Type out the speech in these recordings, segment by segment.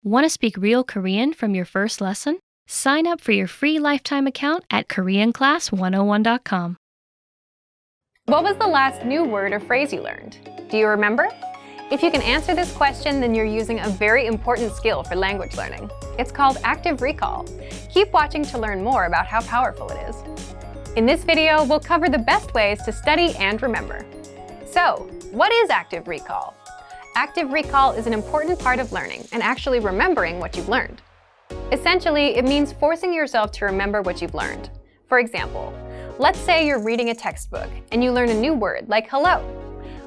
Want to speak real Korean from your first lesson? Sign up for your free lifetime account at KoreanClass101.com. What was the last new word or phrase you learned? Do you remember? If you can answer this question, then you're using a very important skill for language learning. It's called active recall. Keep watching to learn more about how powerful it is. In this video, we'll cover the best ways to study and remember. So, what is active recall? Active recall is an important part of learning and actually remembering what you've learned. Essentially, it means forcing yourself to remember what you've learned. For example, let's say you're reading a textbook and you learn a new word like hello.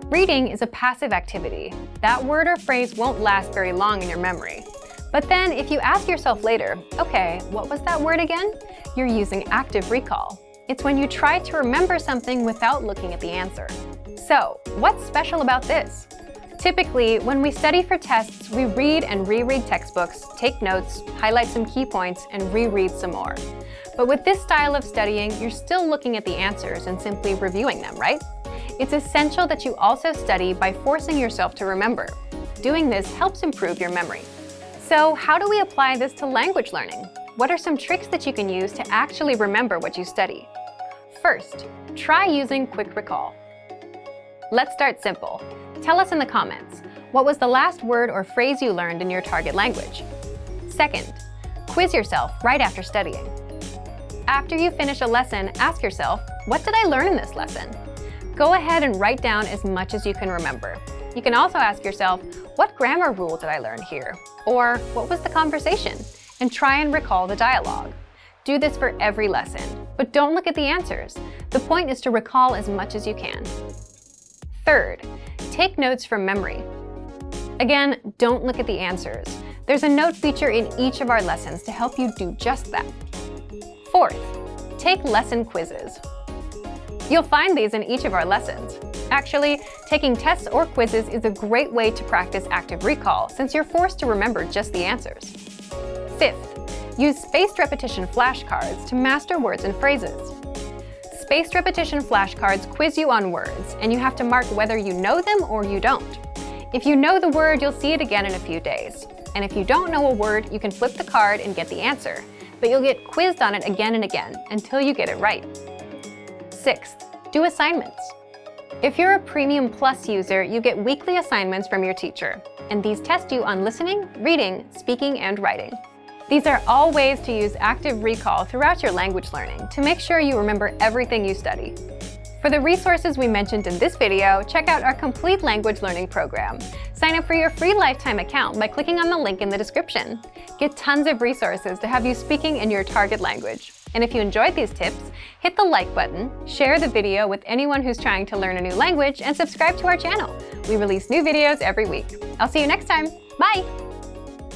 Reading is a passive activity. That word or phrase won't last very long in your memory. But then if you ask yourself later, okay, what was that word again? You're using active recall. It's when you try to remember something without looking at the answer. So, what's special about this? Typically, when we study for tests, we read and reread textbooks, take notes, highlight some key points, and reread some more. But with this style of studying, you're still looking at the answers and simply reviewing them, right? It's essential that you also study by forcing yourself to remember. Doing this helps improve your memory. So, how do we apply this to language learning? What are some tricks that you can use to actually remember what you study? First, try using quick recall. Let's start simple. Tell us in the comments, what was the last word or phrase you learned in your target language? Second, quiz yourself right after studying. After you finish a lesson, ask yourself, what did I learn in this lesson? Go ahead and write down as much as you can remember. You can also ask yourself, what grammar rule did I learn here? Or what was the conversation? And try and recall the dialogue. Do this for every lesson, but don't look at the answers. The point is to recall as much as you can. Third, take notes from memory. Again, don't look at the answers. There's a note feature in each of our lessons to help you do just that. Fourth, take lesson quizzes. You'll find these in each of our lessons. Actually, taking tests or quizzes is a great way to practice active recall since you're forced to remember just the answers. Fifth, use spaced repetition flashcards to master words and phrases. Spaced repetition flashcards quiz you on words, and you have to mark whether you know them or you don't. If you know the word, you'll see it again in a few days. And if you don't know a word, you can flip the card and get the answer, but you'll get quizzed on it again and again until you get it right. Sixth, do assignments. If you're a Premium Plus user, you get weekly assignments from your teacher, and these test you on listening, reading, speaking, and writing. These are all ways to use active recall throughout your language learning to make sure you remember everything you study. For the resources we mentioned in this video, check out our complete language learning program. Sign up for your free lifetime account by clicking on the link in the description. Get tons of resources to have you speaking in your target language. And if you enjoyed these tips, hit the like button, share the video with anyone who's trying to learn a new language, and subscribe to our channel. We release new videos every week. I'll see you next time. Bye!